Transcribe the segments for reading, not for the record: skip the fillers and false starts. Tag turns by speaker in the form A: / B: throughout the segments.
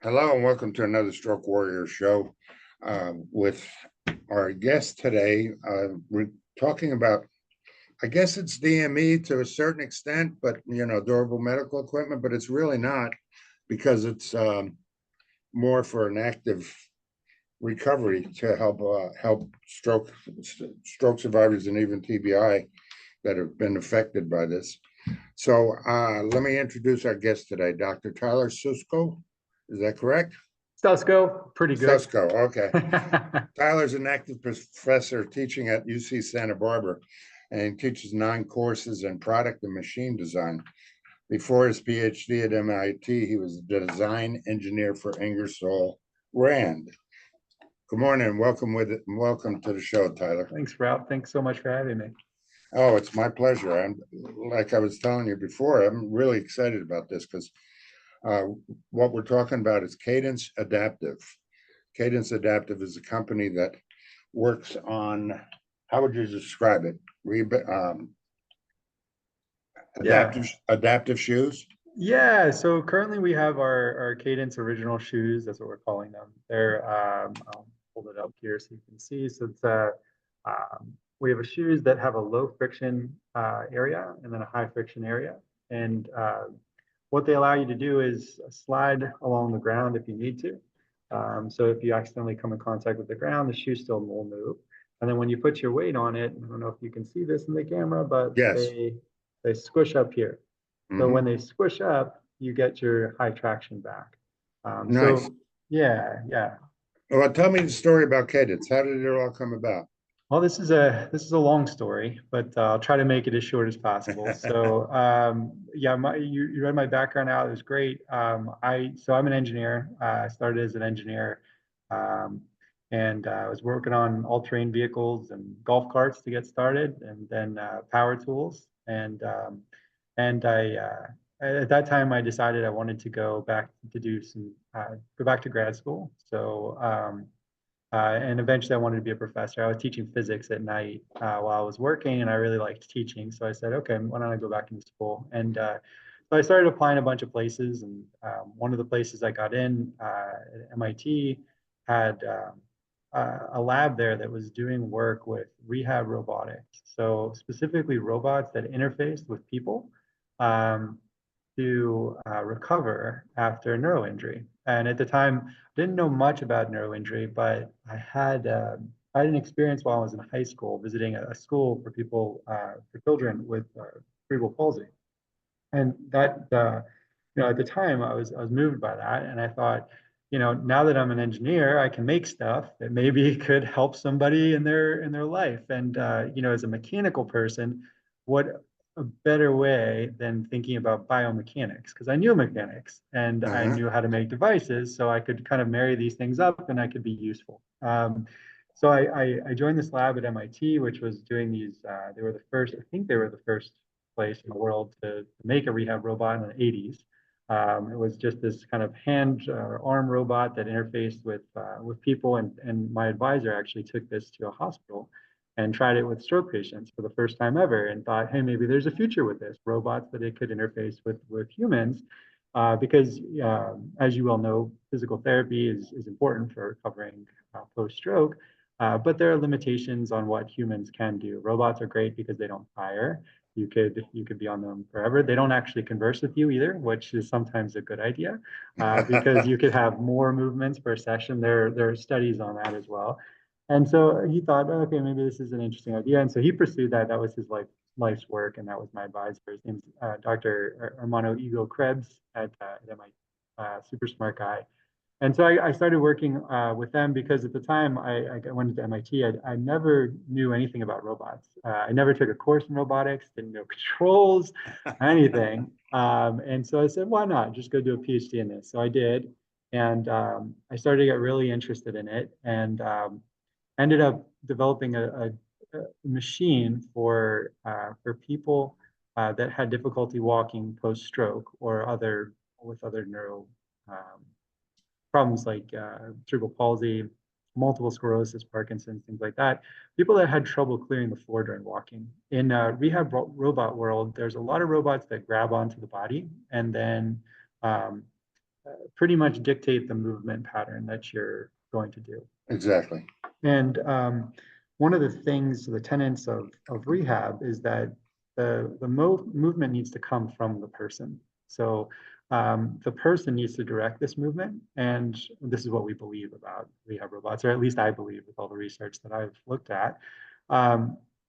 A: Hello and welcome to another Stroke Warrior show with our guest today. We're talking about, I guess it's DME to a certain extent, but durable medical equipment, but it's really not because it's more for an active recovery to help stroke survivors and even TBI that have been affected by this. So let me introduce our guest today, Dr. Tyler Susko. Is that correct?
B: Susko, pretty good.
A: Susko, okay. Tyler's an active professor teaching at UC Santa Barbara, and he teaches 9 courses in product and machine design. Before his PhD at MIT, he was a design engineer for Ingersoll Rand. Good morning and welcome to the show, Tyler.
B: Thanks, Ralph. Thanks so much for having me.
A: Oh, it's my pleasure. I'm like I was telling you before, I'm really excited about this because what we're talking about is Cadence Adaptive. Cadence Adaptive is a company that works on, how would you describe it? Adaptive shoes?
B: Yeah, so currently we have our Cadence original shoes. That's what we're calling them. They're, I'll hold it up here so you can see. So it's we have a shoes that have a low friction area and then a high friction area. And what they allow you to do is slide along the ground if you need to. So if you accidentally come in contact with the ground, the shoe still will move. And then when you put your weight on it, I don't know if you can see this in the camera, but
A: yes,
B: they squish up here. So
A: Mhm.
B: when they squish up, you get your high traction back.
A: Nice.
B: So yeah.
A: Well, tell me the story about Cadence. How did it all come about?
B: Well, this is a long story, but I'll try to make it as short as possible. So yeah, you read my background out. It was great. I'm an engineer. I started as an engineer, um, and I was working on all-terrain vehicles and golf carts to get started, and then power tools. And at that time I decided I wanted to go back to go back to grad school. So and eventually I wanted to be a professor. I was teaching physics at night while I was working, and I really liked teaching. So I said, okay, why don't I go back into school? And so I started applying a bunch of places. And one of the places I got in at MIT had a lab there that was doing work with rehab robotics. So specifically robots that interface with people um, to recover after neuro injury. And at the time, I didn't know much about neuro injury, but I had an experience while I was in high school visiting a school for people for children with cerebral palsy, and at the time I was moved by that, and I thought, now that I'm an engineer, I can make stuff that maybe could help somebody in their life. And as a mechanical person, what a better way than thinking about biomechanics, because I knew mechanics and I
A: Uh-huh.
B: knew how to make devices, so I could kind of marry these things up and I could be useful. So I joined this lab at MIT, which was doing these. They were the first, I think they were the first place in the world to make a rehab robot in the 80s. It was just this kind of hand or arm robot that interfaced with people, and my advisor actually took this to a hospital and tried it with stroke patients for the first time ever, and thought, hey, maybe there's a future with this robots that it could interface with humans, because as you well know, physical therapy is important for recovering post-stroke. But there are limitations on what humans can do. Robots are great because they don't tire. You could be on them forever. They don't actually converse with you either, which is sometimes a good idea, because you could have more movements per session. There are studies on that as well. And so he thought, oh, okay, maybe this is an interesting idea. And so he pursued that. That was his life's work, and that was my advisor. His name's Dr. Armando Ego Krebs at MIT, super smart guy. And so I started working with them because at the time I went to MIT. I never knew anything about robots. I never took a course in robotics, didn't know controls, anything. And so I said, why not? Just go do a PhD in this. So I did. And I started to get really interested in it, and ended up developing a machine for people that had difficulty walking post-stroke or other neuro um, problems like cerebral palsy, multiple sclerosis, Parkinson's, things like that. People that had trouble clearing the floor during walking. In rehab robot world, there's a lot of robots that grab onto the body and then um, pretty much dictate the movement pattern that you're going to do.
A: Exactly.
B: And one of the things, the tenets of rehab is that the movement needs to come from the person. So the person needs to direct this movement. And this is what we believe about rehab robots, or at least I believe with all the research that I've looked at,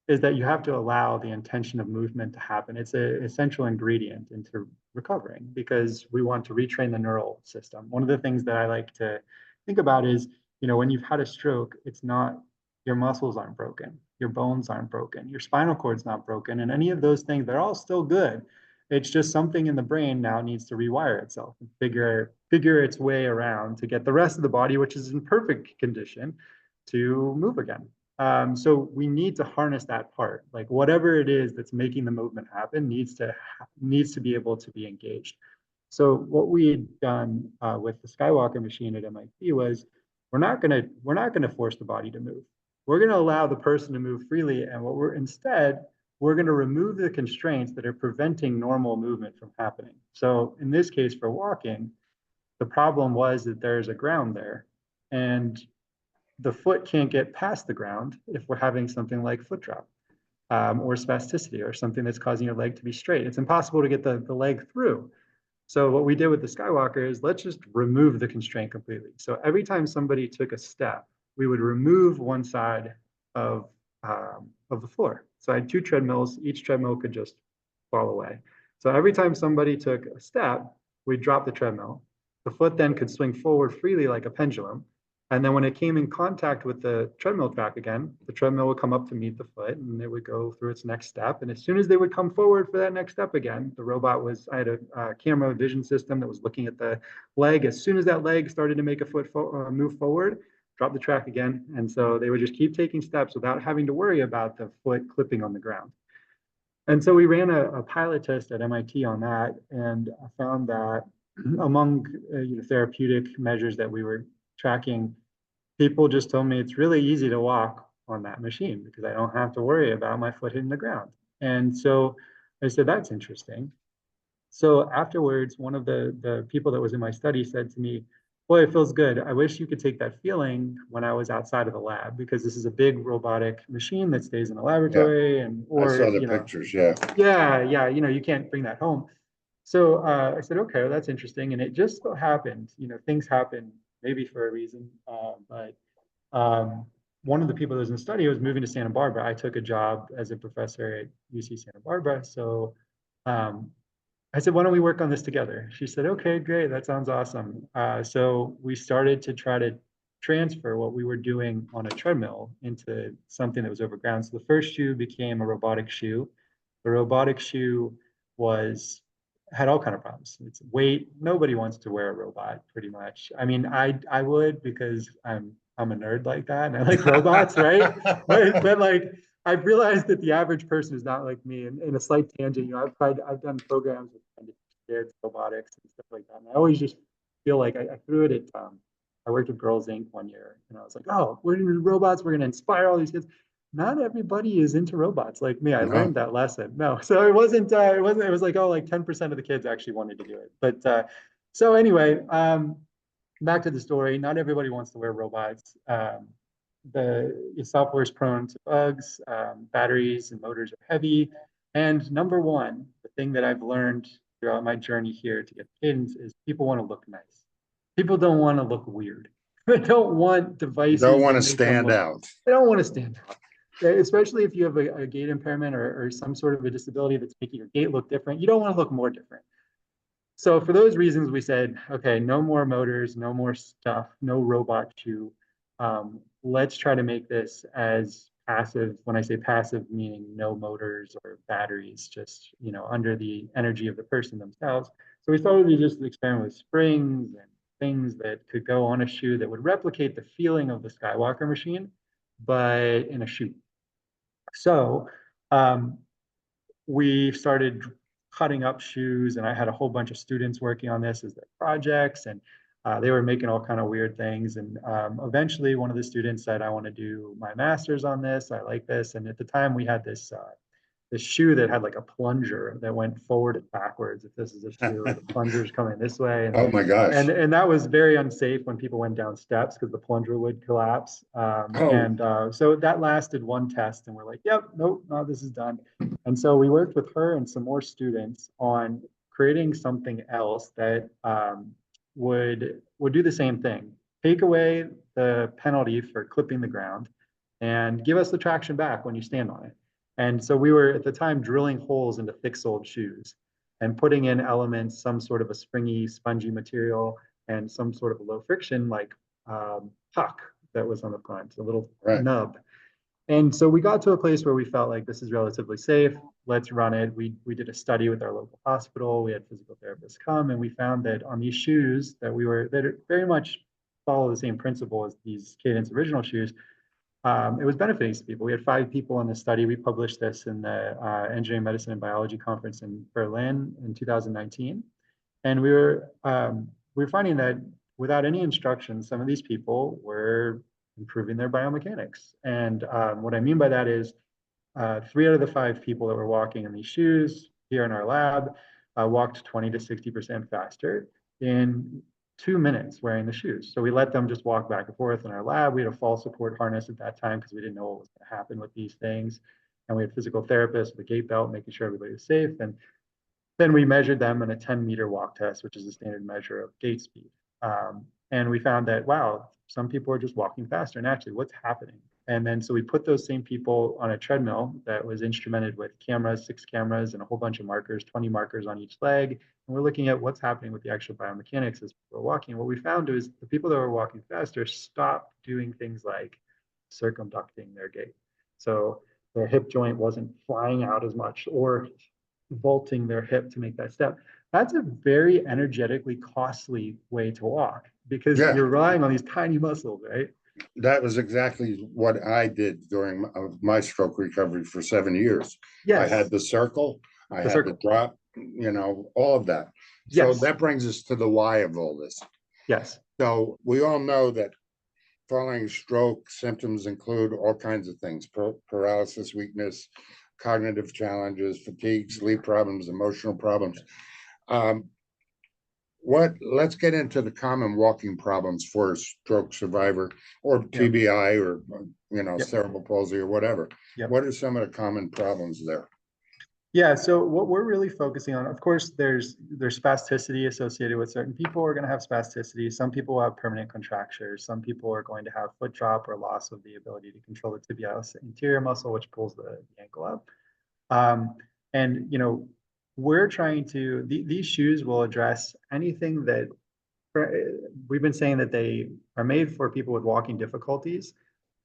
B: is that you have to allow the intention of movement to happen. It's an essential ingredient into recovering because we want to retrain the neural system. One of the things that I like to think about is, when you've had a stroke, it's not, your muscles aren't broken, your bones aren't broken, your spinal cord's not broken, and any of those things, they're all still good. It's just something in the brain now needs to rewire itself and figure its way around to get the rest of the body, which is in perfect condition, to move again. So we need to harness that part. Like whatever it is that's making the movement happen needs to be able to be engaged. So what we had done with the Skywalker machine at MIT was we're not gonna force the body to move. We're gonna allow the person to move freely, and we're gonna remove the constraints that are preventing normal movement from happening. So in this case, for walking, the problem was that there's a ground there, and the foot can't get past the ground if we're having something like foot drop or spasticity or something that's causing your leg to be straight. It's impossible to get the leg through. So what we did with the Skywalker is let's just remove the constraint completely. So every time somebody took a step, we would remove one side of the floor. So I had two treadmills. Each treadmill could just fall away. So every time somebody took a step, we'd drop the treadmill. The foot then could swing forward freely like a pendulum. And then when it came in contact with the treadmill track again, the treadmill would come up to meet the foot and it would go through its next step. And as soon as they would come forward for that next step again, I had a camera vision system that was looking at the leg. As soon as that leg started to make a foot move forward, drop the track again. And so they would just keep taking steps without having to worry about the foot clipping on the ground. And so we ran a pilot test at MIT on that, and I found that among therapeutic measures that we were tracking, people just told me it's really easy to walk on that machine because I don't have to worry about my foot hitting the ground. And so I said, that's interesting. So afterwards, one of the people that was in my study said to me, boy, it feels good. I wish you could take that feeling when I was outside of the lab because this is a big robotic machine that stays in the
A: Yeah.
B: laboratory and
A: I
B: or
A: saw the pictures. Yeah.
B: yeah, you can't bring that home. So I said, okay, well, that's interesting. And it just so happened, things happen maybe for a reason. But one of the people that was in the study was moving to Santa Barbara. I took a job as a professor at UC Santa Barbara. So um, I said, why don't we work on this together? She said, okay, great. That sounds awesome. So we started to try to transfer what we were doing on a treadmill into something that was over ground. So the first shoe became a robotic shoe. The robotic shoe was had all kind of problems. It's weight. Nobody wants to wear a robot, pretty much. I mean, I would because I'm a nerd like that and I like robots, right? But like I've realized that the average person is not like me. And in a slight tangent, I've done programs with kids, robotics and stuff like that. And I always just feel like I threw it at I worked with Girls Inc. one year, and I was like, oh, we're gonna do robots. We're gonna inspire all these kids. Not everybody is into robots like me. I
A: No.
B: learned that lesson. No, so it wasn't. It wasn't. It was like, oh, like 10% of the kids actually wanted to do it. But so anyway, back to the story. Not everybody wants to wear robots. The software is prone to bugs. Batteries and motors are heavy. And number one, the thing that I've learned throughout my journey here to get Cadence is people want to look nice. People don't want to look weird. They don't want
A: Don't
B: devices
A: want
B: that
A: to
B: make them
A: stand
B: look.
A: out.
B: They don't want to stand out. Especially if you have a gait impairment or some sort of a disability that's making your gait look different. You don't want to look more different. So for those reasons, we said, okay, no more motors, no more stuff, no robot shoe. Let's try to make this as passive. When I say passive, meaning no motors or batteries, just under the energy of the person themselves. So we started to just experiment with springs and things that could go on a shoe that would replicate the feeling of the Skywalker machine, but in a shoe. So we started cutting up shoes, and I had a whole bunch of students working on this as their projects, and they were making all kind of weird things. And eventually, one of the students said, "I want to do my master's on this. I like this." And at the time, we had shoe that had like a plunger that went forward and backwards if this is a shoe, or the plunger's coming this way.
A: Oh my gosh.
B: And that was very unsafe when people went down steps because the plunger would collapse.
A: Oh,
B: So that lasted one test, and we're like, yep, nope, no, this is done. And so we worked with her and some more students on creating something else that would do the same thing. Take away the penalty for clipping the ground and give us the traction back when you stand on it. And so we were at the time drilling holes into thick-soled shoes and putting in elements, some sort of a springy, spongy material, and some sort of a low friction like puck that was on the front, a little
A: right.
B: nub. And so we got to a place where we felt like this is relatively safe. Let's run it. We did a study with our local hospital. We had physical therapists come, and we found that on these shoes that very much follow the same principle as these Cadence original shoes, it was benefiting people. We had 5 people in the study. We published this in the Engineering, Medicine, and Biology conference in Berlin in 2019, and we were finding that without any instruction, some of these people were improving their biomechanics. And what I mean by that is 3 out of the 5 people that were walking in these shoes here in our lab walked 20 to 60% faster in 2 minutes wearing the shoes. So we let them just walk back and forth in our lab. We had a fall support harness at that time because we didn't know what was going to happen with these things. And we had physical therapists with a gait belt, making sure everybody was safe. And then we measured them in a 10-meter walk test, which is the standard measure of gait speed. And we found that, wow, some people are just walking faster. And actually, what's happening? And then so we put those same people on a treadmill that was instrumented with cameras, 6 cameras, and a whole bunch of markers, 20 markers on each leg. And we're looking at what's happening with the actual biomechanics as people are walking. What we found is the people that were walking faster stopped doing things like circumducting their gait. So their hip joint wasn't flying out as much or vaulting their hip to make that step. That's a very energetically costly way to walk because
A: Yeah,
B: you're relying on these tiny muscles, right?
A: that was exactly what I did during my stroke recovery for 7 years. I had
B: Yes,
A: the circle, I
B: the
A: had the
B: circle.
A: drop, all of that. So
B: Yes,
A: that brings us to the why of all this.
B: yes,
A: So we all know that following stroke symptoms include all kinds of things: paralysis, weakness, cognitive challenges, fatigue, sleep problems, emotional problems. Um, let's get into the common walking problems for a stroke survivor or
B: yeah,
A: TBI or
B: yep,
A: cerebral palsy or whatever.
B: yep.
A: What are some of the common problems there?
B: Yeah, so what we're really focusing on, of course, there's spasticity associated with certain people are going to have spasticity. Some people have permanent contractures. Some people are going to have foot drop or loss of the ability to control the tibialis anterior muscle, which pulls the ankle up. Um, and we're trying to these shoes will address anything that we've been saying that they are made for people with walking difficulties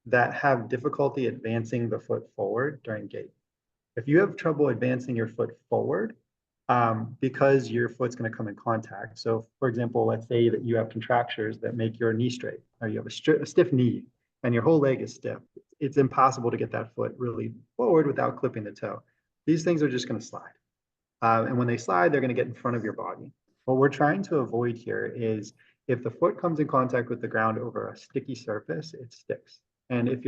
B: that have difficulty advancing the foot forward during gait. If you have trouble advancing your foot forward, because your foot's going to come in contact. So, for example, let's say that you have contractures that make your knee straight, or you have a stiff knee and your whole leg is stiff. It's impossible to get that foot really forward without clipping the toe. These things are just going to slide. And when they slide, they're going to get in front of your body. What we're trying to avoid here is if the foot comes in contact with the ground over a sticky surface, it sticks. And if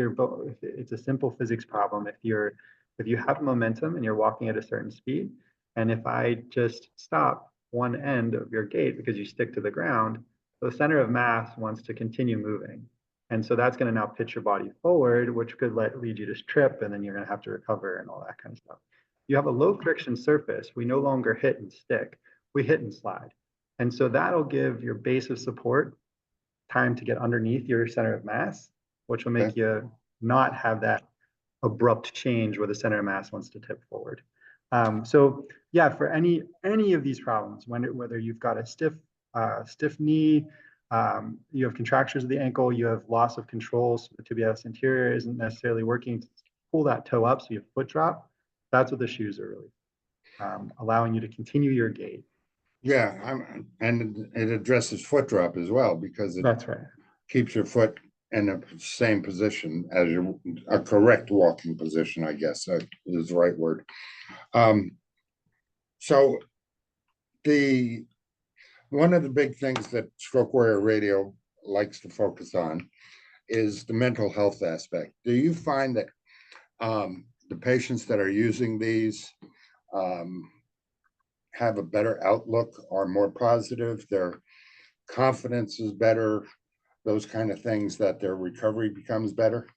B: it's a simple physics problem, if you have momentum and you're walking at a certain speed, and if I just stop one end of your gait because you stick to the ground, the center of mass wants to continue moving. And so that's going to now pitch your body forward, which could lead you to trip, and then you're going to have to recover and all that kind of stuff. You have a low friction surface, we no longer hit and stick, we hit and slide. And so that'll give your base of support time to get underneath your center of mass, which will
A: Okay.
B: make you not have that abrupt change where the center of mass wants to tip forward. So yeah, for any of these problems, whether you've got a stiff knee, you have contractures of the ankle, you have loss of control, so the tibialis anterior isn't necessarily working to pull that toe up, so you have foot drop. That's what the shoes are really allowing you to continue your gait.
A: Yeah, and it addresses foot drop as well because it
B: That's right.
A: keeps your foot in the same position as a correct walking position, I guess is the right word. Um, so the one of the big things that Stroke Warrior Radio likes to focus on is the mental health aspect. Do you find that the patients that are using these um, have a better outlook, are more positive, their confidence is better, those kind of things, that their recovery becomes better?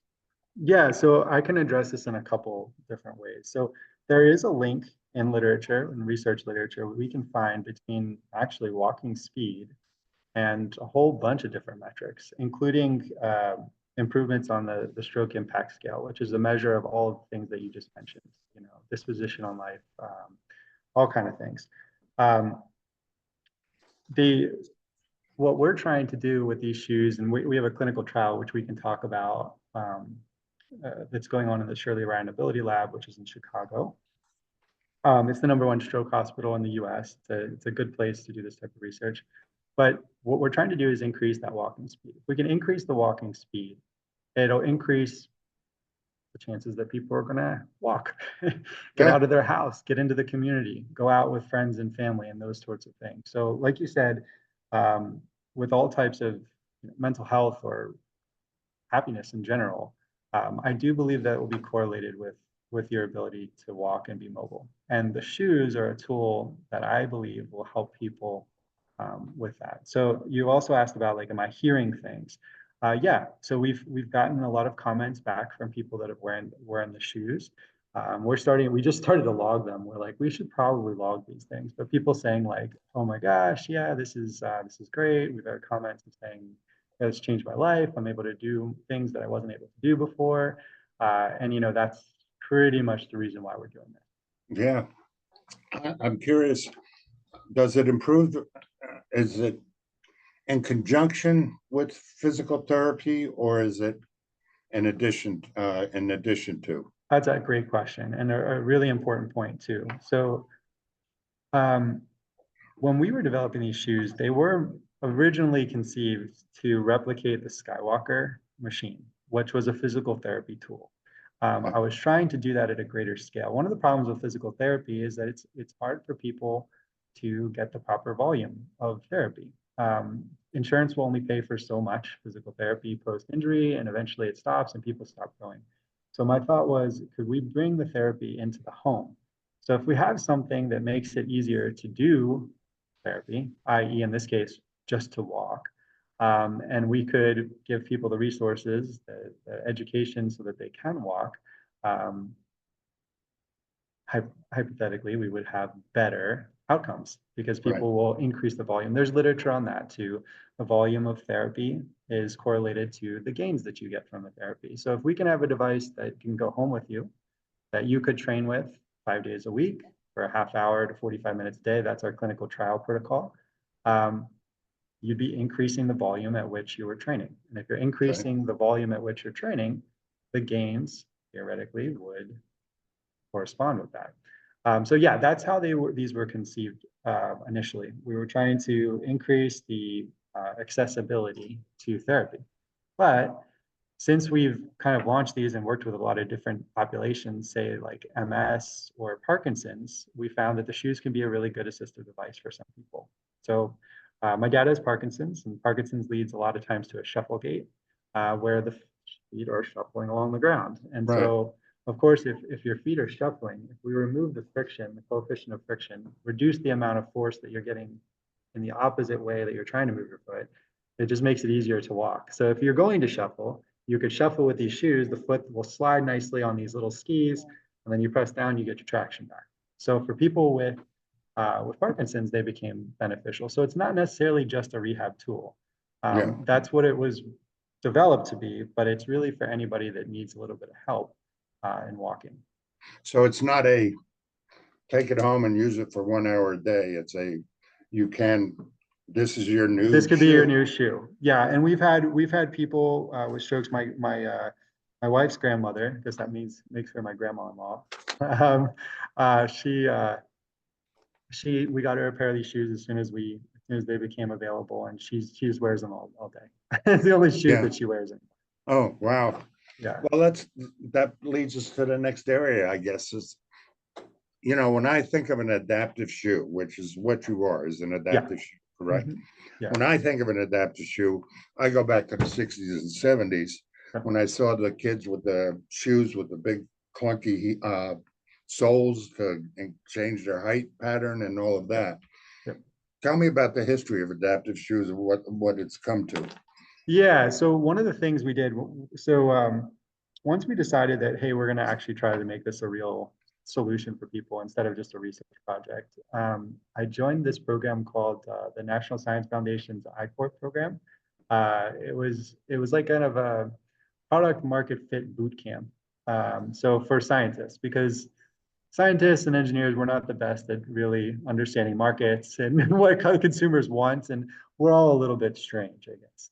B: Yeah, so I can address this in a couple different ways. So there is a link in literature and research literature we can find between actually walking speed and a whole bunch of different metrics, including improvements on the stroke impact scale, which is a measure of all of the things that you just mentioned, disposition on life, all kind of things. The what we're trying to do with these shoes, and we have a clinical trial which we can talk about, that's going on in the Shirley Ryan Ability Lab, which is in Chicago. It's the #1 stroke hospital in the US. It's a good place to do this type of research. But what we're trying to do is increase that walking speed. If we can increase the walking speed, it'll increase the chances that people are going to walk, get
A: Yeah,
B: out of their house, get into the community, go out with friends and family, and those sorts of things. So, like you said, with all types of mental health or happiness in general, I do believe that will be correlated with your ability to walk and be mobile. And the shoes are a tool that I believe will help people with that. So you also asked about, like, am I hearing things? Yeah. So we've gotten a lot of comments back from people that have wearing the shoes. We just started to log them. We're like, we should probably log these things. But people saying like, oh my gosh, yeah, this is great. We've had comments saying it's changed my life. I'm able to do things that I wasn't able to do before. And that's pretty much the reason why we're doing this.
A: yeah. I'm curious, does it improve, is it in conjunction with physical therapy, or is it in addition to?
B: That's a great question and a really important point too. So um, when we were developing these shoes, they were originally conceived to replicate the Skywalker machine, which was a physical therapy tool. I was trying to do that at a greater scale. One of the problems with physical therapy is that it's hard for people to get the proper volume of therapy. Insurance will only pay for so much physical therapy post-injury, and eventually it stops and people stop going. So my thought was, could we bring the therapy into the home? So if we have something that makes it easier to do therapy, i.e. in this case, just to walk, and we could give people the resources, the education so that they can walk, um, hypothetically, we would have better outcomes because
A: Right,
B: people will increase the volume. There's literature on that too. The volume of therapy is correlated to the gains that you get from the therapy. So if we can have a device that can go home with you, that you could train with 5 days a week for a half hour to 45 minutes a day, that's our clinical trial protocol. You'd be increasing the volume at which you were training. And if you're
A: okay,
B: increasing the volume at which you're training, the gains theoretically would correspond with that. So yeah, that's how these were conceived initially. We were trying to increase the accessibility to therapy. But since we've kind of launched these and worked with a lot of different populations, say like MS or Parkinson's, we found that the shoes can be a really good assistive device for some people. So my dad has Parkinson's, and Parkinson's leads a lot of times to a shuffle gait, where the feet are shuffling along the ground. And
A: right,
B: so, of course, if your feet are shuffling, if we remove the friction, the coefficient of friction, reduce the amount of force that you're getting in the opposite way that you're trying to move your foot, it just makes it easier to walk. So if you're going to shuffle, you could shuffle with these shoes, the foot will slide nicely on these little skis, and then you press down, you get your traction back. So for people with Parkinson's, they became beneficial. So it's not necessarily just a rehab tool.
A: yeah.
B: That's what it was developed to be, but it's really for anybody that needs a little bit of help in walking.
A: So it's not a take it home and use it for 1 hour a day. It's you can, this is your
B: This
A: new
B: could be your
A: shoe.
B: new shoe. Yeah, and we've had people with strokes. My wife's grandmother, because that makes her my grandma-in-law. Um, uh, she uh, we got her a pair of these shoes as soon as they became available, and she just wears them all day. It's the only shoes
A: Yeah.
B: that she wears.
A: Oh, wow.
B: Yeah.
A: Well, that leads us to the next area, I guess, is, when I think of an adaptive shoe, which is what you are, is an
B: Yeah.
A: adaptive shoe, correct?
B: Hmm. Yeah.
A: When I think of an adaptive shoe, I go back to the 60s and 70s when I saw the kids with the shoes with the big clunky soles to change their height pattern and all of that.
B: Yep.
A: Tell me about the history of adaptive shoes and what it's come to.
B: Yeah, so one of the things we did, so once we decided that, hey, we're going to actually try to make this a real solution for people instead of just a research project, I joined this program called the National Science Foundation's I-Corp program. It was like kind of a product market fit boot camp. So for scientists, because scientists and engineers, we're not the best at really understanding markets and what consumers want, and we're all a little bit strange, I guess.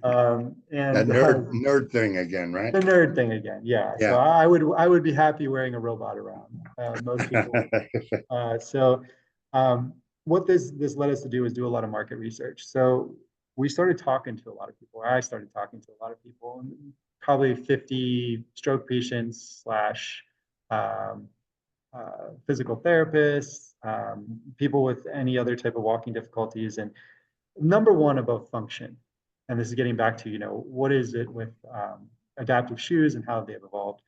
A: That
B: And
A: nerd thing again, right?
B: the nerd thing again, yeah. So
A: Yeah.
B: I would be happy wearing a robot around. Most people. So what this led us to do is do a lot of market research. So we started talking to a lot of people. I started talking to a lot of people, probably 50 stroke patients slash um, physical therapists, people with any other type of walking difficulties, and number one about function. And this is getting back to, what is it with adaptive shoes and how they've evolved.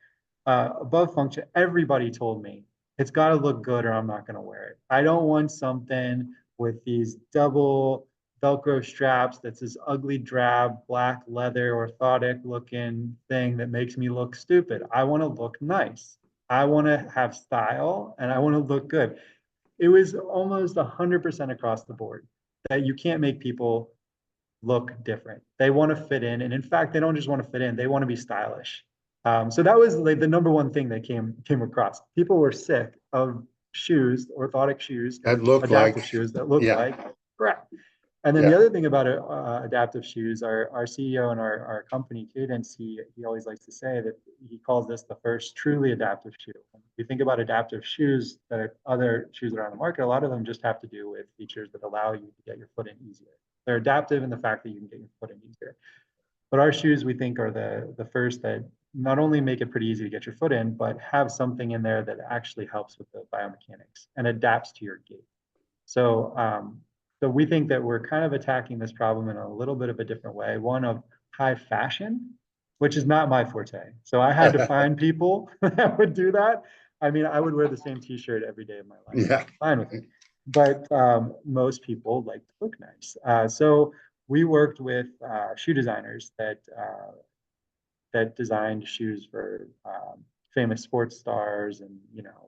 B: Above function, everybody told me it's got to look good or I'm not going to wear it. I don't want something with these double Velcro straps that's this ugly drab black leather orthotic looking thing that makes me look stupid. I want to look nice. I want to have style and I want to look good. It was almost 100% across the board that you can't make people look different. They want to fit in. And in fact, they don't just want to fit in, they want to be stylish. So that was like the number one thing that came across. People were sick of shoes, orthotic shoes,
A: That look like,
B: adaptive shoes that look
A: yeah,
B: like crap. And then the
A: yeah,
B: other thing about adaptive shoes, our CEO and our company, Cadence, he always likes to say that he calls this the first truly adaptive shoe. When you think about adaptive shoes that are other shoes that are on the market, a lot of them just have to do with features that allow you to get your foot in easier. They're adaptive in the fact that you can get your foot in easier. But our shoes, we think, are the first that not only make it pretty easy to get your foot in, but have something in there that actually helps with the biomechanics and adapts to your gait. So, so we think that we're kind of attacking this problem in a little bit of a different way, one of high fashion, which is not my forte. So I had to find people that would do that. I mean, I would wear the same t-shirt every day of my life.
A: yeah.
B: Fine with it. But most people like to look nice. So we worked with shoe designers that designed shoes for famous sports stars and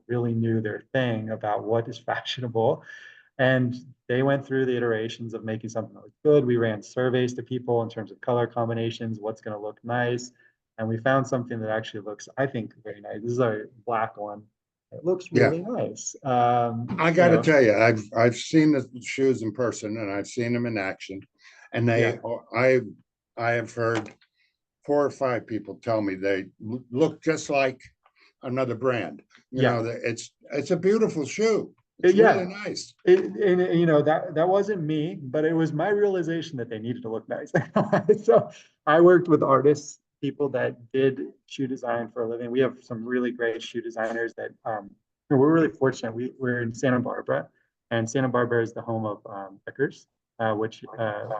B: really knew their thing about what is fashionable. And they went through the iterations of making something that looked good. We ran surveys to people in terms of color combinations, what's going to look nice. And we found something that actually looks, I think, very nice. This is a black one. It looks
A: Yeah.
B: really nice.
A: I got to tell you, I've seen the shoes in person and I've seen them in action, and
B: Yeah,
A: I have heard 4 or 5 people tell me they look just like another brand.
B: yeah,
A: It's a beautiful shoe. It's really
B: yeah.
A: nice.
B: And that wasn't me, but it was my realization that they needed to look nice. So I worked with artists, people that did shoe design for a living. We have some really great shoe designers that we're really fortunate. We're in Santa Barbara, and Santa Barbara is the home of Deckers, which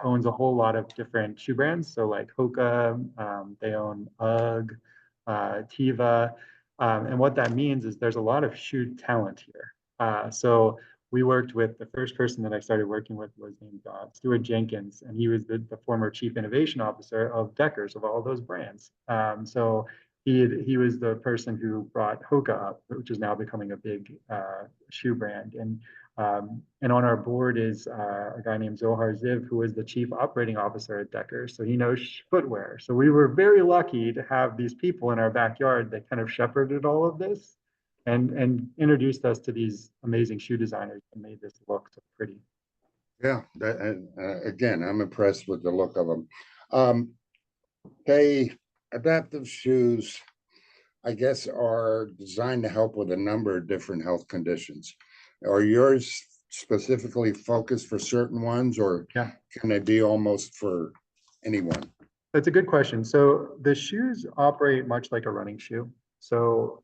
B: owns a whole lot of different shoe brands. So like Hoka, they own UGG, Teva. And what that means is there's a lot of shoe talent here. So we worked with the first person that I started working with was named Stuart Jenkins, and he was the former chief innovation officer of Deckers, of all those brands. So he was the person who brought Hoka up, which is now becoming a big shoe brand. And on our board is a guy named Zohar Ziv, who is the chief operating officer at Deckers. So he knows footwear. So we were very lucky to have these people in our backyard that kind of shepherded all of this and introduced us to these amazing shoe designers and made this look so pretty.
A: Yeah, again, I'm impressed with the look of them. They adaptive shoes, I guess, are designed to help with a number of different health conditions. Are yours specifically focused for certain ones, or
B: Yeah,
A: can they be almost for anyone?
B: that's a good question. So the shoes operate much like a running shoe. So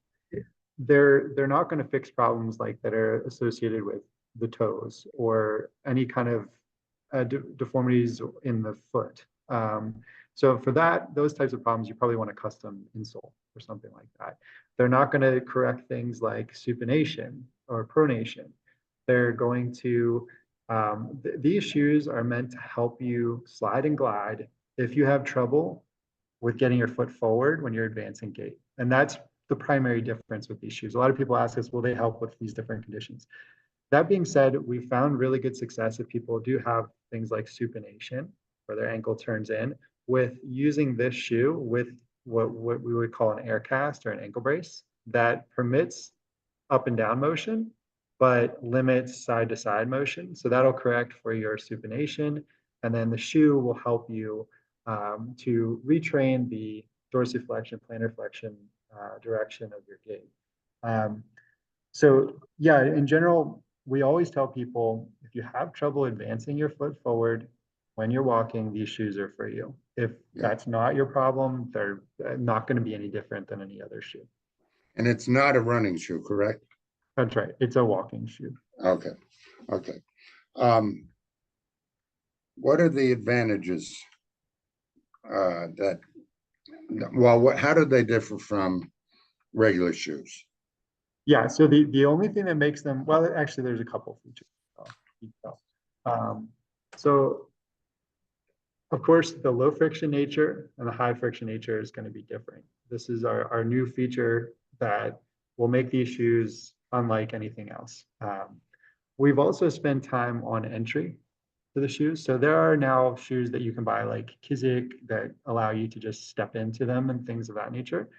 B: they're not going to fix problems like that are associated with the toes or any kind of deformities in the foot. So for those types of problems, you probably want a custom insole or something like that. They're not going to correct things like supination or pronation. They're going to, these shoes are meant to help you slide and glide if you have trouble with getting your foot forward when you're advancing gait. And that's the primary difference with these shoes. A lot of people ask us, will they help with these different conditions? That being said, we found really good success if people do have things like supination, where their ankle turns in, with using this shoe with what we would call an air cast or an ankle brace that permits up and down motion, but limits side to side motion. So that'll correct for your supination. And then the shoe will help you to retrain the dorsiflexion, plantar flexion direction of your gait. So yeah, in general, we always tell people if you have trouble advancing your foot forward when you're walking, these shoes are for you. If
A: Yeah.
B: that's not your problem, they're not going to be any different than any other shoe.
A: And it's not a running shoe, correct?
B: That's right. It's a walking shoe.
A: Okay, okay. What are the advantages that, well, how do they differ from regular shoes?
B: Yeah, so the only thing that makes them, well, actually, there's a couple features. So, of course, the low friction nature and the high friction nature is going to be different. This is our new feature that will make these shoes unlike anything else. We've also spent time on entry to the shoes. So there are now shoes that you can buy like Kizik that allow you to just step into them and things of that nature.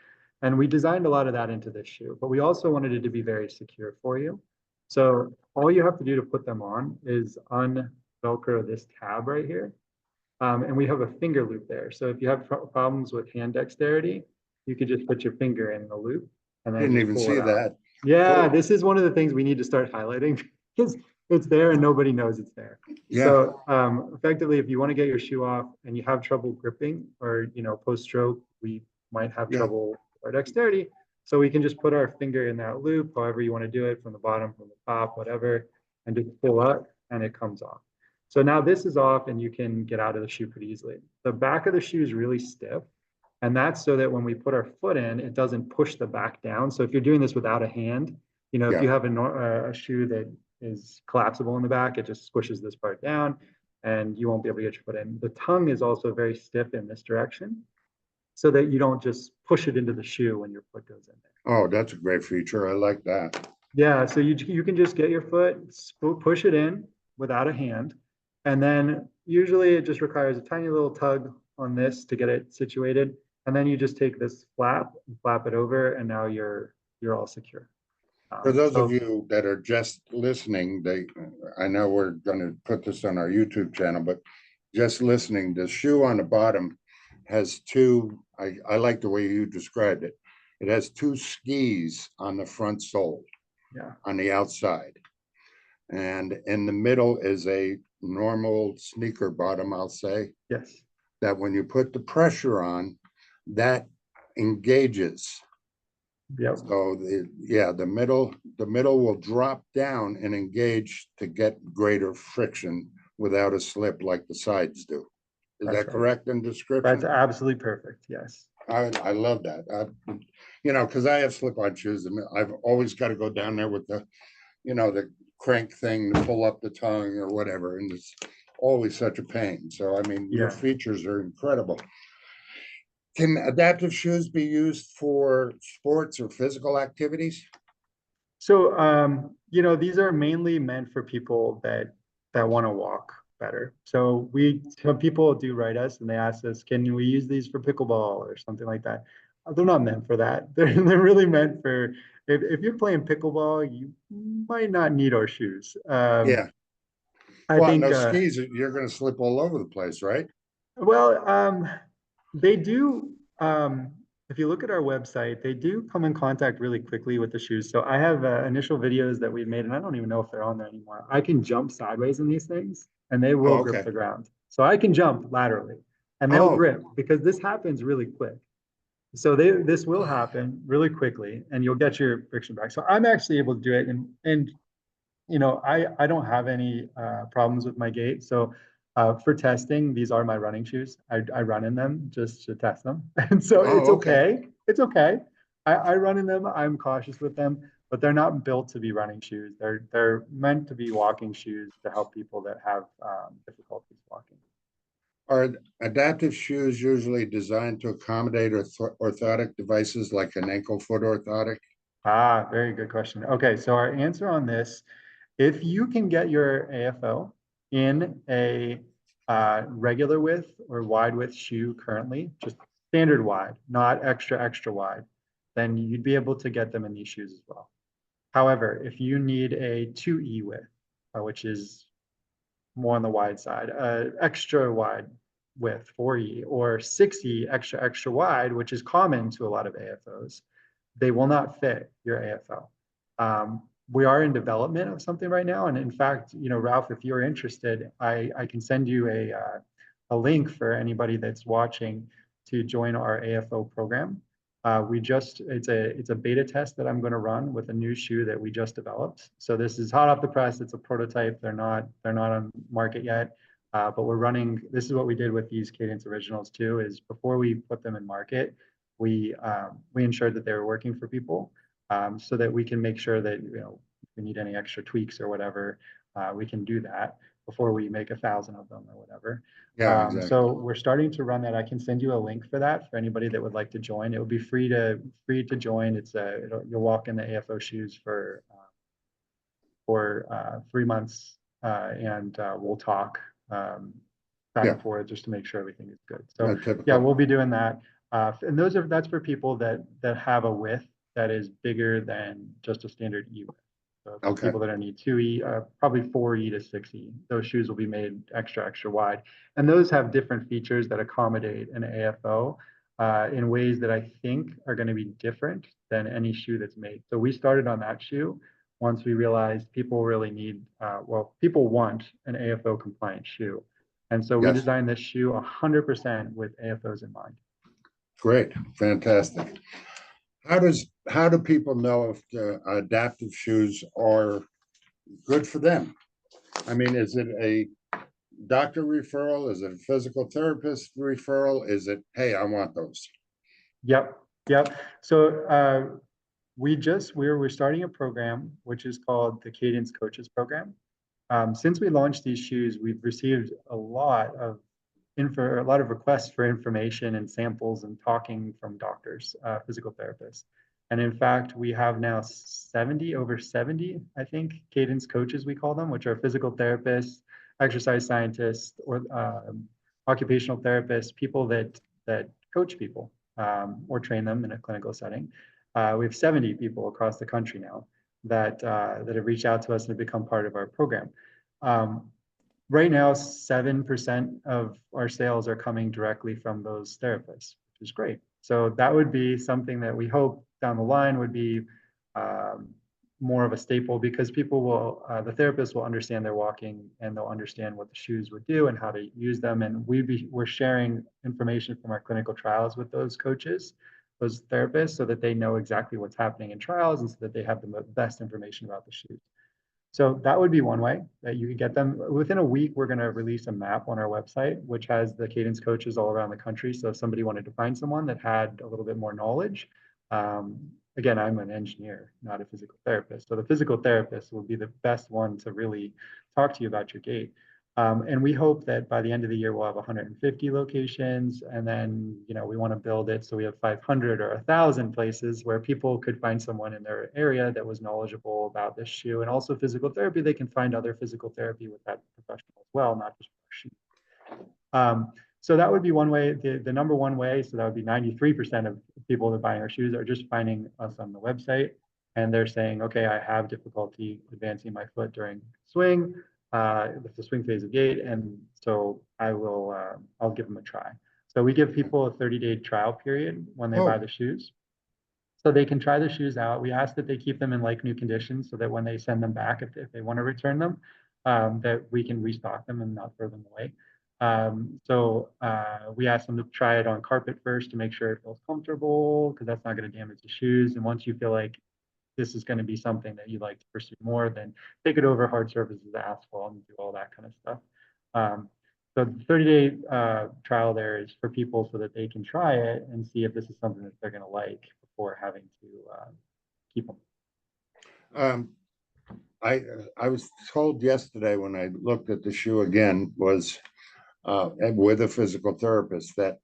B: And we designed a lot of that into this shoe, but we also wanted it to be very secure for you. So all you have to do to put them on is un-Velcro this tab right here. And we have a finger loop there. So if you have problems with hand dexterity, you could just put your finger in the loop and then
A: Didn't
B: just
A: even
B: pull
A: see
B: it out.
A: that.
B: Yeah,
A: Cool.
B: this is one of the things we need to start highlighting because it's there and nobody knows it's there.
A: Yeah.
B: So effectively, if you want to get your shoe off and you have trouble gripping or, post-stroke, we might have
A: Yeah.
B: trouble with our dexterity. So we can just put our finger in that loop, however you want to do it, from the bottom, from the top, whatever, and just pull up and it comes off. So now this is off and you can get out of the shoe pretty easily. The back of the shoe is really stiff. And that's so that when we put our foot in, it doesn't push the back down. So if you're doing this without a hand, if
A: Yeah.
B: you have a shoe that is collapsible in the back, it just squishes this part down and you won't be able to get your foot in. The tongue is also very stiff in this direction so that you don't just push it into the shoe when your foot goes in there.
A: Oh, that's a great feature. I like that.
B: Yeah, so you can just get your foot, push it in without a hand. And then usually it just requires a tiny little tug on this to get it situated. And then you just take this flap and flap it over, and now you're all secure.
A: For those of you that are just listening, I know we're going to put this on our YouTube channel, but just listening, the shoe on the bottom has two, I like the way you described it. It has two skis on the front sole,
B: yeah,
A: on the outside. And in the middle is a normal sneaker bottom, I'll say,
B: yes,
A: that when you put the pressure on, that engages.
B: yep,
A: So the middle will drop down and engage to get greater friction without a slip like the sides do. Is
B: that's
A: that
B: right.
A: Correct in description?
B: That's absolutely perfect. Yes.
A: I love that. Because I have slip-on shoes and I've always got to go down there with the crank thing to pull up the tongue or whatever, and it's always such a pain. So I mean, your
B: Yeah.
A: features are incredible. Can adaptive shoes be used for sports or physical activities?
B: So these are mainly meant for people that want to walk better. So some people do write us and they ask us, can we use these for pickleball or something like that? They're not meant for that. They're really meant for if you're playing pickleball, you might not need our shoes.
A: Yeah.
B: I
A: Well,
B: think
A: no skis, you're going to slip all over the place, right?
B: well, they do. If you look at our website, they do come in contact really quickly with the shoes. So I have initial videos that we've made, and I don't even know if they're on there anymore. I can jump sideways in these things, and they will grip
A: Okay.
B: the ground. So I can jump laterally, and they'll grip because this happens really quick. So this will happen really quickly, and you'll get your friction back. So I'm actually able to do it, and I don't have any problems with my gait. So for testing, these are my running shoes. I run in them just to test them. And so it's
A: Okay.
B: okay. It's okay. I run in them. I'm cautious with them, but they're not built to be running shoes. They're meant to be walking shoes to help people that have difficulties walking.
A: Are adaptive shoes usually designed to accommodate orthotic devices like an ankle foot orthotic?
B: Ah, very good question. Okay, so our answer on this, if you can get your AFO in a regular width or wide width shoe currently, just standard wide, not extra wide, then you'd be able to get them in these shoes as well. However, if you need a 2E width, which is more on the wide side, extra wide width, 4E, or 6E extra wide, which is common to a lot of AFOs, they will not fit your AFO. We are in development of something right now, and in fact, Ralph, if you're interested, I can send you a link for anybody that's watching to join our AFO program. It's a beta test that I'm going to run with a new shoe that we just developed. So this is hot off the press. It's a prototype. They're not on market yet. But we're running. This is what we did with these Cadence Originals too. Is before we put them in market, we ensured that they were working for people, so that we can make sure that if we need any extra tweaks or whatever, we can do that before we make 1,000 of them or whatever.
A: Yeah,
B: So
A: exactly.
B: we're starting to run that. I can send you a link for that for anybody that would like to join. It will be free to join. You'll walk in the AFO shoes for 3 months, and we'll talk back
A: Yeah,
B: and forth just to make sure everything is good. So yeah,
A: typical.
B: we'll be doing that. And that's for people that have a width that is bigger than just a standard E width. So for
A: Okay.
B: people that are need 2E, probably 4E to 6E, those shoes will be made extra wide. And those have different features that accommodate an AFO in ways that I think are going to be different than any shoe that's made. So we started on that shoe once we realized people really people want an AFO compliant shoe. And so we
A: Yes.
B: designed this shoe 100% with AFOs in mind.
A: Great. Fantastic. How do people know if the adaptive shoes are good for them? I mean, is it a doctor referral? Is it a physical therapist referral? Is it, hey, I want those?
B: Yep, yep. So we're starting a program which is called the Cadence Coaches Program. Since we launched these shoes, we've received a lot of requests for information and samples and talking from doctors, physical therapists. And in fact, we have now over 70, I think, Cadence coaches, we call them, which are physical therapists, exercise scientists, or occupational therapists, people that coach people or train them in a clinical setting. We have 70 people across the country now that have reached out to us and have become part of our program. Right now, 7% of our sales are coming directly from those therapists, which is great. So that would be something that we hope down the line would be more of a staple, because the therapists will understand their walking, and they'll understand what the shoes would do and how to use them. And we're sharing information from our clinical trials with those coaches, those therapists, so that they know exactly what's happening in trials, and so that they have the best information about the shoes. So that would be one way that you could get them. Within a week, we're going to release a map on our website, which has the Cadence coaches all around the country. So if somebody wanted to find someone that had a little bit more knowledge, again, I'm an engineer, not a physical therapist. So the physical therapist will be the best one to really talk to you about your gait. And we hope that by the end of the year, we'll have 150 locations. And then, we want to build it so we have 500 or 1,000 places where people could find someone in their area that was knowledgeable about this shoe. And also physical therapy, they can find other physical therapy with that professional as well, not just shoe. So that would be one way, the number one way. So that would be 93% of people that buy our shoes are just finding us on the website. And they're saying, okay, I have difficulty advancing my foot during swing, the swing phase of gait. And so I'll give them a try. So we give people a 30-day trial period when they buy
A: Oh,
B: the shoes. So they can try the shoes out. We ask that they keep them in like new condition, so that when they send them back, if they want to return them, that we can restock them and not throw them away. We ask them to try it on carpet first to make sure it feels comfortable, because that's not going to damage the shoes. And once you feel like this is going to be something that you like to pursue more, then take it over hard surfaces, asphalt, and do all that kind of stuff. So the 30-day trial there is for people so that they can try it and see if this is something that they're going to like before having to keep them.
A: Um, I was told yesterday when I looked at the shoe again was with a physical therapist that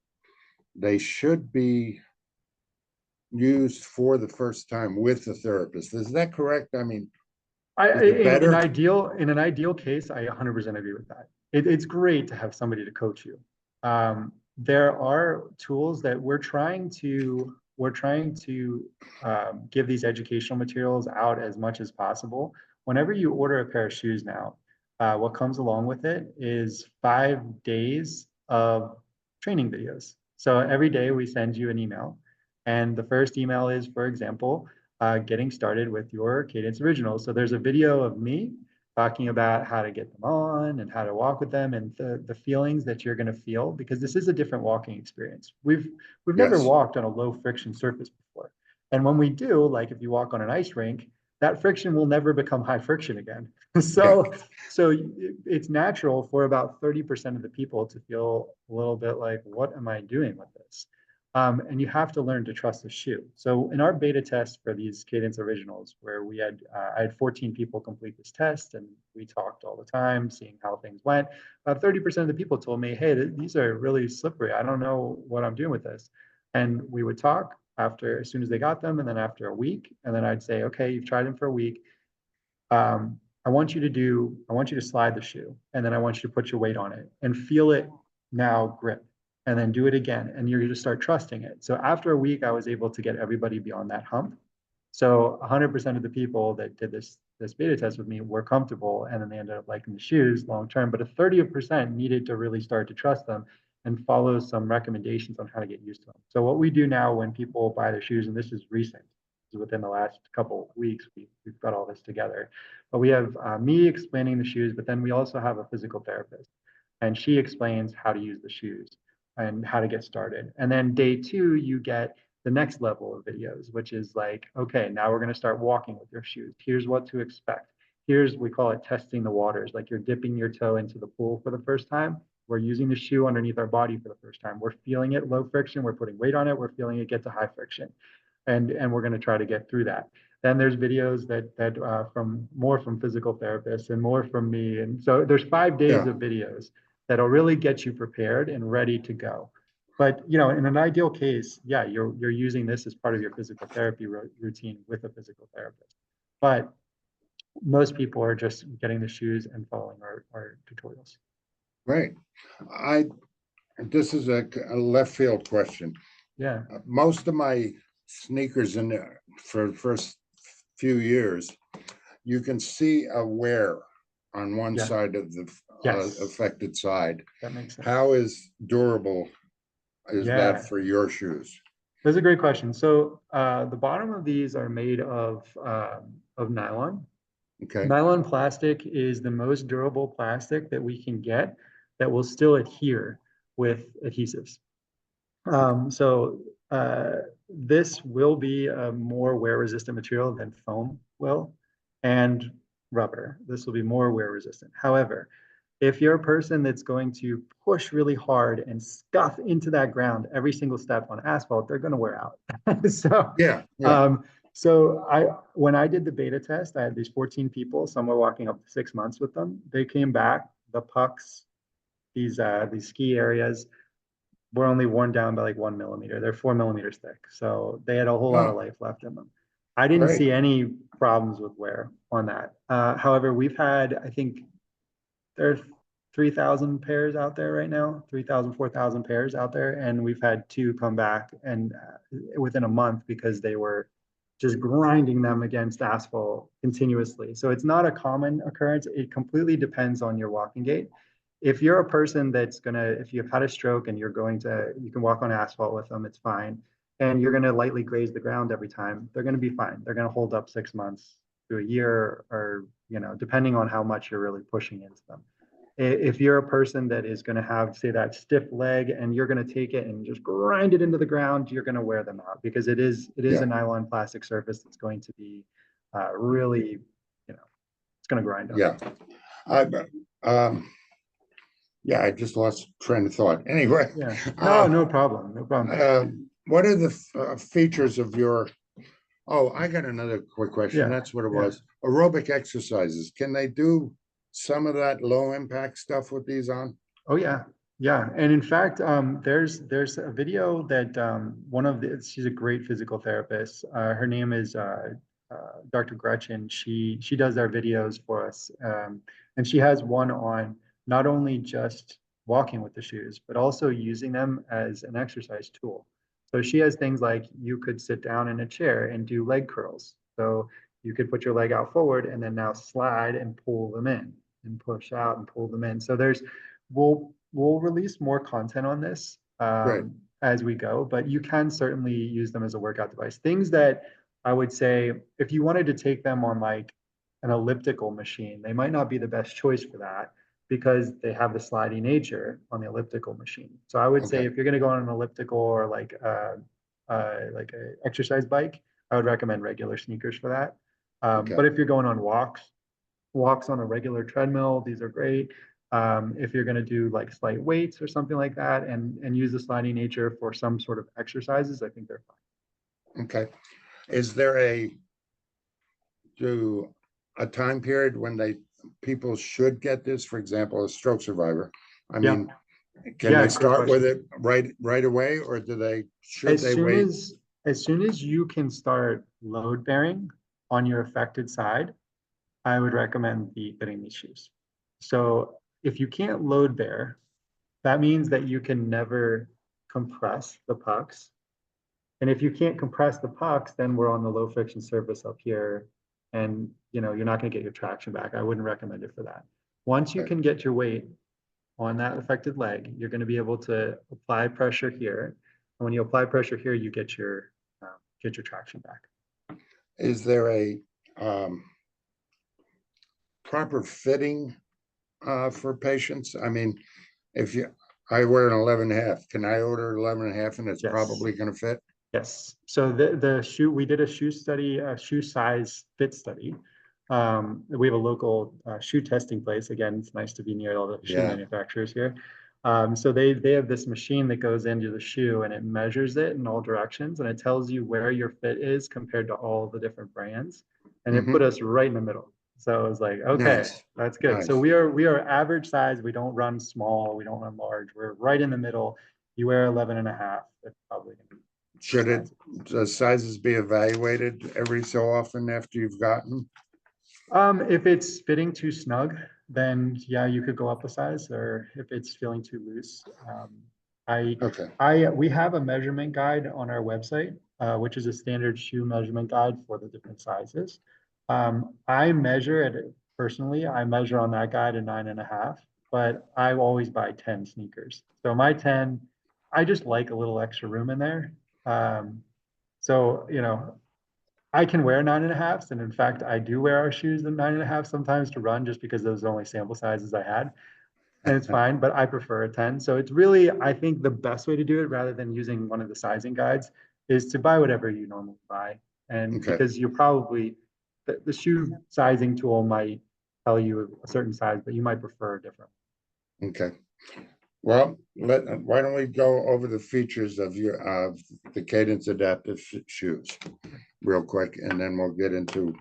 A: they should be used for the first time with the therapist. Is that correct? I mean, is it
B: In
A: better?
B: an ideal case, I 100% agree with that. It's great to have somebody to coach you. There are tools that we're trying to give these educational materials out as much as possible. Whenever you order a pair of shoes now, what comes along with it is 5 days of training videos. So every day we send you an email, and the first email is, for example, getting started with your Cadence originals. So there's a video of me talking about how to get them on and how to walk with them and the feelings that you're going to feel, because this is a different walking experience. We've never
A: Yes.
B: walked on a low friction surface before. And when we do, like if you walk on an ice rink, that friction will never become high friction again.
A: Yeah.
B: So it's natural for about 30% of the people to feel a little bit like, what am I doing with this? And you have to learn to trust the shoe. So in our beta test for these Cadence Originals, where I had 14 people complete this test, and we talked all the time, seeing how things went. About 30% of the people told me, "Hey, these are really slippery. I don't know what I'm doing with this." And we would talk as soon as they got them, and then after a week, and then I'd say, "Okay, you've tried them for a week. I want you to slide the shoe, and then I want you to put your weight on it and feel it now grip, and then do it again, and you're going to start trusting it." So after a week, I was able to get everybody beyond that hump. So 100% of the people that did this beta test with me were comfortable, and then they ended up liking the shoes long term. But a 30% needed to really start to trust them and follow some recommendations on how to get used to them. So what we do now when people buy their shoes, and this is recent, within the last couple of weeks, we've got all this together. But we have me explaining the shoes, but then we also have a physical therapist, and she explains how to use the shoes and how to get started. And then day two, you get the next level of videos, which is like, okay, now we're going to start walking with your shoes. Here's what to expect. We call it testing the waters. Like you're dipping your toe into the pool for the first time. We're using the shoe underneath our body for the first time. We're feeling it low friction. We're putting weight on it. We're feeling it get to high friction. And we're going to try to get through that. Then there's videos that from physical therapists and more from me. And so there's 5 days
A: Yeah.
B: of videos that'll really get you prepared and ready to go. But in an ideal case, yeah, you're using this as part of your physical therapy routine with a physical therapist. But most people are just getting the shoes and following our tutorials.
A: Right. I This is a left field question.
B: Yeah.
A: Most of my sneakers in there for the first few years, you can see a wear on one
B: Yeah.
A: side of the
B: Yes.
A: affected side.
B: That makes sense.
A: How is durable is that
B: Yeah.
A: for your shoes?
B: That's a great question. So the bottom of these are made of nylon.
A: Okay.
B: Nylon plastic is the most durable plastic that we can get that will still adhere with adhesives. So this will be a more wear-resistant material than foam will, and rubber. This will be more wear-resistant. However, if you're a person that's going to push really hard and scuff into that ground every single step on asphalt, they're going to wear out. so,
A: Yeah. Yeah.
B: um, when I did the beta test, I had these 14 people. Some were walking up to 6 months with them. They came back, the pucks, these ski areas were only worn down by like 1 millimeter. They're 4 millimeters thick. So they had a whole lot of
A: Oh,
B: life left in them. I didn't
A: great.
B: see any problems with wear on that. However, we've had, I think there's 3,000 pairs out there right now, 3,000, 4,000 pairs out there. And we've had two come back and within a month because they were just grinding them against asphalt continuously. So it's not a common occurrence. It completely depends on your walking gait. If you're a person if you've had a stroke and you can walk on asphalt with them, it's fine. And you're going to lightly graze the ground every time, they're going to be fine. They're going to hold up 6 months to a year or, depending on how much you're really pushing into them. If you're a person that is going to have, say, that stiff leg and you're going to take it and just grind it into the ground, you're going to wear them out because it is a
A: Yeah.
B: nylon plastic surface that's going to be really, it's going to grind on
A: Yeah.
B: you.
A: I, um, Yeah, I just lost train of thought. Anyway,
B: Yeah. No,
A: uh,
B: no problem. No problem.
A: what are the features of your? Oh, I got another quick question.
B: Yeah.
A: That's what it
B: Yeah.
A: was. Aerobic exercises. Can they do some of that low impact stuff with these on?
B: Oh yeah, yeah. And in fact, there's a video that one of the she's a great physical therapist. Her name is Dr. Gretchen. She does our videos for us, and she has one on not only just walking with the shoes, but also using them as an exercise tool. So she has things like you could sit down in a chair and do leg curls. So you could put your leg out forward and then now slide and pull them in and push out and pull them in. So there's we'll release more content on this
A: Great.
B: as we go, but you can certainly use them as a workout device. Things that I would say, if you wanted to take them on like an elliptical machine, they might not be the best choice for that because they have the sliding nature on the elliptical machine. So I would say
A: Okay.
B: if you're going to go on an elliptical or like a exercise bike, I would recommend regular sneakers for that.
A: Okay.
B: But if you're going on walks on a regular treadmill, these are great. If you're going to do like slight weights or something like that and use the sliding nature for some sort of exercises, I think they're
A: Okay. Is there do a time period when people should get this? For example, a stroke survivor. I
B: fine.
A: mean, can
B: Yeah,
A: they
B: great
A: start with
B: question.
A: it right away, or should
B: As
A: they
B: soon
A: wait?
B: as as soon as you can start load bearing on your affected side, I would recommend getting these shoes. So if you can't load bear, that means that you can never compress the pucks. And if you can't compress the pucks, then we're on the low friction surface up here. And you're not going to get your traction back. I wouldn't recommend it for that. Once you
A: Okay.
B: can get your weight on that affected leg, you're going to be able to apply pressure here. And when you apply pressure here, you get your traction back.
A: Is there a um, proper fitting for patients? I mean, if I wear an 11 and a half, can I order 11 and a half and it's
B: Yes.
A: probably going to fit?
B: Yes. So the shoe, we did a shoe study, a shoe size fit study. We have a local shoe testing place. Again, it's nice to be near all the shoe
A: Yeah.
B: manufacturers here. So they have this machine that goes into the shoe and it measures it in all directions and it tells you where your fit is compared to all the different brands. And it put
A: Hmm.
B: us right in the middle. So it was like, okay,
A: Nice.
B: that's good. So
A: Nice.
B: we are average size. We don't run small. We don't run large. We're right in the middle. You wear 11 and a half. That's probably going to be
A: Should it
B: size.
A: the sizes be evaluated every so often after you've gotten?
B: If it's fitting too snug, then yeah, you could go up a size, or if it's feeling too loose. I,
A: Okay.
B: we have a measurement guide on our website, which is a standard shoe measurement guide for the different sizes. I measure it personally. I measure on that guide a 9.5, but I always buy 10 sneakers. So my 10, I just like a little extra room in there. So I can wear 9.5s, and in fact, I do wear our shoes in 9.5 sometimes to run, just because those are the only sample sizes I had, and it's fine. But I prefer a 10. So it's really, I think, the best way to do it, rather than using one of the sizing guides, is to buy whatever you normally buy, and
A: Okay.
B: because you're probably the shoe sizing tool might tell you a certain size, but you might prefer a different.
A: Okay. Well, why don't we go over the features of the Cadence adaptive shoes real quick, and then we'll get into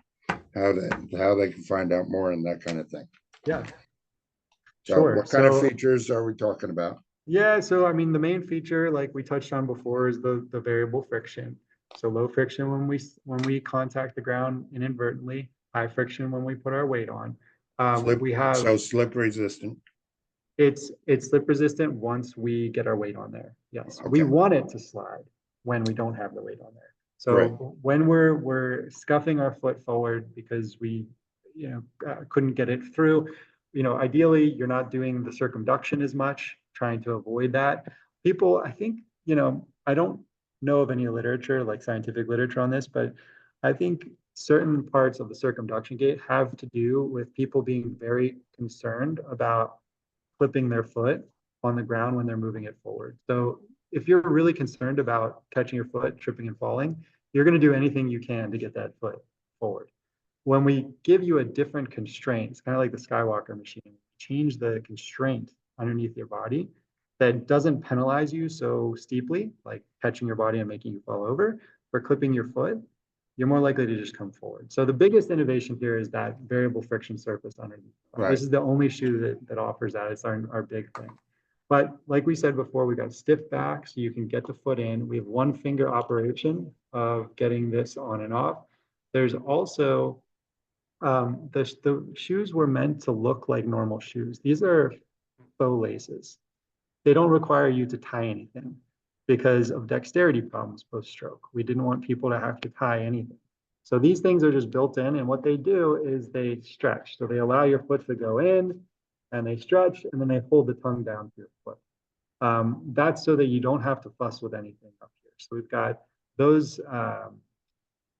A: how they can find out more and that kind of thing.
B: Yeah,
A: So,
B: sure.
A: what kind of
B: So
A: features are we talking about?
B: yeah, so I mean, the main feature, like we touched on before, is the variable friction. So low friction when we contact the ground inadvertently, high friction when we put our weight on.
A: Slip,
B: We have
A: so slip resistant.
B: it's slip resistant once we get our weight on there. Yes, we
A: Okay,
B: want it to slide when we don't have the weight on there.
A: great.
B: So when we're scuffing our foot forward because we couldn't get it through, ideally you're not doing the circumduction as much, trying to avoid that. People, I think, I don't know of any literature, like scientific literature on this, but I think certain parts of the circumduction gait have to do with people being very concerned about clipping their foot on the ground when they're moving it forward. So if you're really concerned about catching your foot, tripping and falling, you're going to do anything you can to get that foot forward. When we give you a different constraint, it's kind of like the Skywalker machine, change the constraint underneath your body that doesn't penalize you so steeply, like catching your body and making you fall over, for clipping your foot, you're more likely to just come forward. So the biggest innovation here is that variable friction surface underneath.
A: Right.
B: This is the only shoe that offers that. It's our big thing. But like we said before, we got stiff back, so you can get the foot in. We have one finger operation of getting this on and off. There's also the shoes were meant to look like normal shoes. These are faux laces. They don't require you to tie anything because of dexterity problems post-stroke. We didn't want people to have to tie anything. So these things are just built in, and what they do is they stretch. So they allow your foot to go in, and they stretch, and then they hold the tongue down to your foot. That's so that you don't have to fuss with anything up here. So we've got those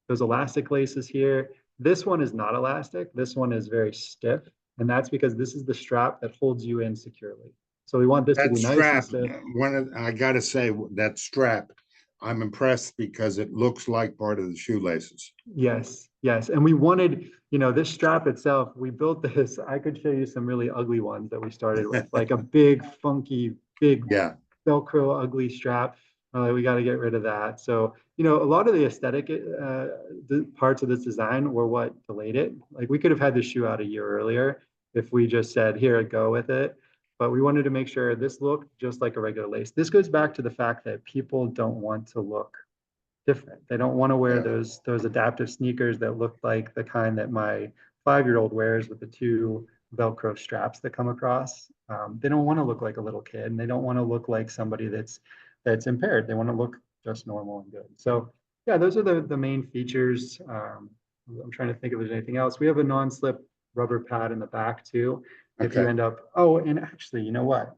B: elastic laces here. This one is not elastic. This one is very stiff, and that's because this is the strap that holds you in securely. So we want this to
A: That
B: be nice and
A: strap,
B: stiff.
A: I gotta say, that strap, I'm impressed because it looks like part of the shoelaces.
B: Yes, yes. And we wanted, this strap itself, we built this. I could show you some really ugly ones that we started with, like a big, funky, big
A: Yeah,
B: Velcro ugly strap. We got to get rid of that. So, a lot of the aesthetic the parts of this design were what delayed it. Like we could have had this shoe out a year earlier if we just said, here, go with it. But we wanted to make sure this looked just like a regular lace. This goes back to the fact that people don't want to look different. They don't want to wear
A: yeah,
B: those adaptive sneakers that look like the kind that my 5-year-old wears with the two Velcro straps that come across. They don't want to look like a little kid, and they don't want to look like somebody that's impaired. They want to look just normal and good. So yeah, those are the main features. I'm trying to think if there's anything else. We have a non-slip rubber pad in the back too. If you
A: okay,
B: end up, oh, and actually, you know what?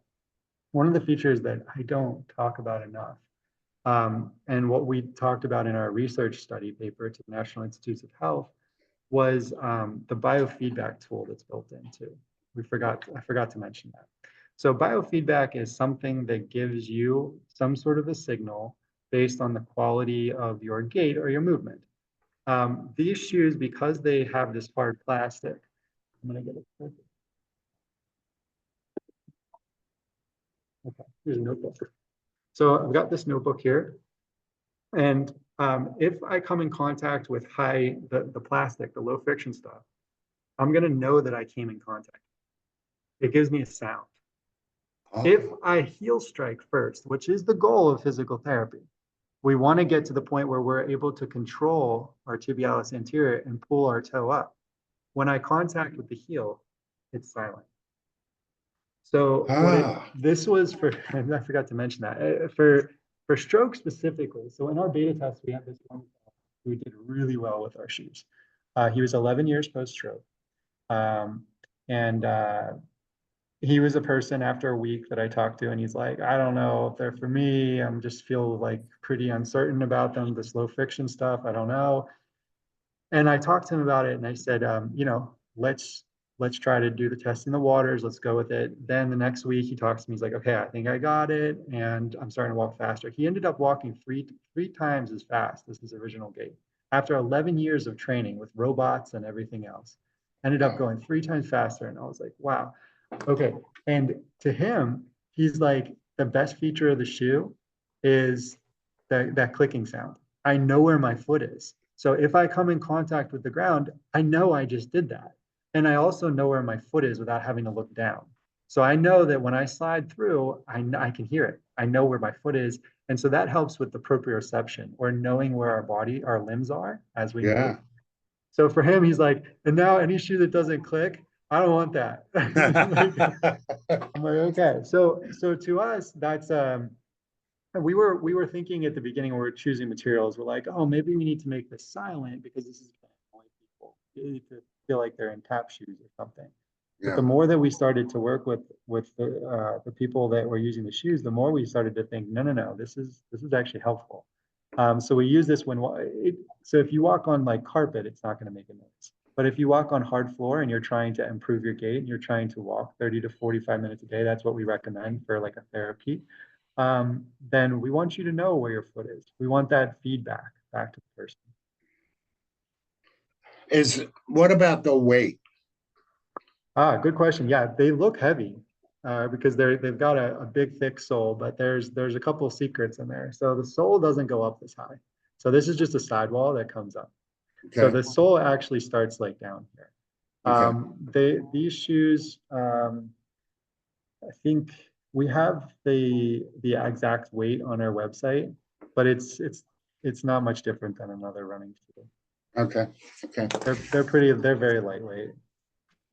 B: One of the features that I don't talk about enough, and what we talked about in our research study paper to the National Institutes of Health was the biofeedback tool that's built into. I forgot to mention that. So biofeedback is something that gives you some sort of a signal based on the quality of your gait or your movement. These shoes, because they have this hard plastic, I'm gonna get it perfect. Okay, here's a notebook. So I've got this notebook here. And if I come in contact with the plastic, the low friction stuff, I'm going to know that I came in contact. It gives me a sound. If
A: oh,
B: I heel strike first, which is the goal of physical therapy, we want to get to the point where we're able to control our tibialis anterior and pull our toe up. When I contact with the heel, it's silent. So
A: ah,
B: this was for, I forgot to mention that, for stroke specifically. So in our beta test, we had this one who did really well with our shoes. He was 11 years post-stroke. Um, and he was a person after a week that I talked to, and he's like, I don't know if they're for me. I'm just feel like pretty uncertain about them, this low friction stuff. I don't know. And I talked to him about it, and I said, let's try to do the test in the waters. Let's go with it. Then the next week he talks to me. He's like, okay, I think I got it, and I'm starting to walk faster. He ended up walking three times as fast as his original gait after 11 years of training with robots and everything else. Ended up
A: wow,
B: going 3 times faster, and I was like, wow, okay. And to him, he's like, the best feature of the shoe is that clicking sound. I know where my foot is. So if I come in contact with the ground, I know I just did that. And I also know where my foot is without having to look down. So I know that when I slide through, I can hear it. I know where my foot is. And so that helps with the proprioception or knowing where our limbs are as we move.
A: yeah.
B: So for him, he's like, and now any shoe that doesn't click, I don't want that. I'm like, okay. So to us, that's we were thinking at the beginning when we were choosing materials, we're like, oh, maybe we need to make this silent because this is going to annoy people. They need to feel like they're in tap shoes or something. But
A: Yeah,
B: the more that we started to work with the people that were using the shoes, the more we started to think, no, this is actually helpful. So we use this so if you walk on like carpet, it's not going to make a noise. But if you walk on hard floor and you're trying to improve your gait and you're trying to walk 30 to 45 minutes a day, that's what we recommend for like a therapy. Then we want you to know where your foot is. We want that feedback back to the person.
A: what about the weight?
B: Good question. Yeah, they look heavy. because they've got a big thick sole, but there's a couple secrets in there. So the sole doesn't go up this high. So this is just a sidewall that comes up. So
A: Okay,
B: the sole actually starts like down here.
A: okay,
B: These shoes, I think we have the exact weight on our website, but it's not much different than another running shoe.
A: okay, okay.
B: They're very lightweight.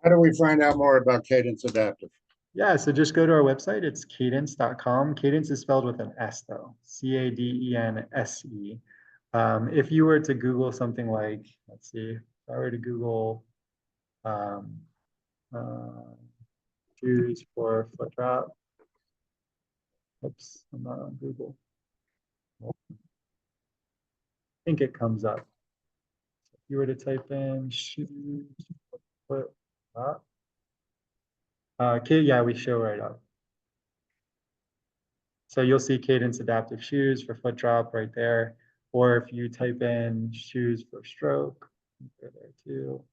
A: How do we find out more about Cadence Adaptive?
B: Yeah, so just go to our website. It's cadence.com. Cadence is spelled with an S though, Cadense. If you were to Google something like, let's see, if I were to Google um, uh, shoes for foot drop. Oops, I'm not on Google. I think it comes up. If you were to type in shoes for foot drop. Okay, yeah, we show right up. So you'll see Cadence adaptive shoes for foot drop right there. Or if you type in shoes for stroke, they're there too.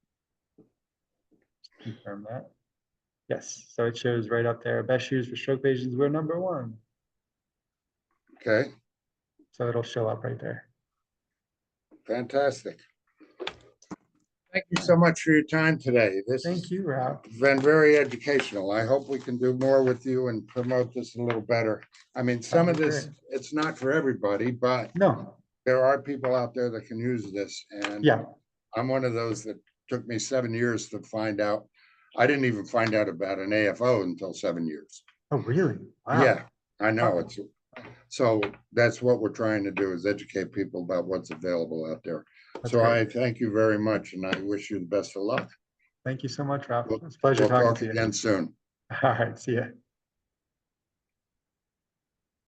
B: Just confirm that. Yes, so it shows right up there. Best shoes for stroke patients, we're #1.
A: Okay,
B: So it'll show up right there.
A: fantastic. Thank you so much for your time today. This
B: Thank
A: has
B: you, Rob.
A: been very educational. I hope we can do more with you and promote this a little better. I mean, some of
B: That'd be
A: this,
B: great.
A: it's not for everybody, but
B: No,
A: there are people out there that can use this. And
B: yeah.
A: I'm one of those that took me 7 years to find out. I didn't even find out about an AFO until 7 years.
B: Oh, really?
A: Yeah,
B: Wow.
A: I know.
B: Wow.
A: It's so that's what we're trying to do is educate people about what's available out there.
B: That's
A: So I
B: great.
A: thank you very much and I wish you the best of luck.
B: Thank you so much, Rob.
A: We'll,
B: It's a pleasure
A: we'll
B: talking
A: talk
B: to you.
A: again soon.
B: All right, see ya.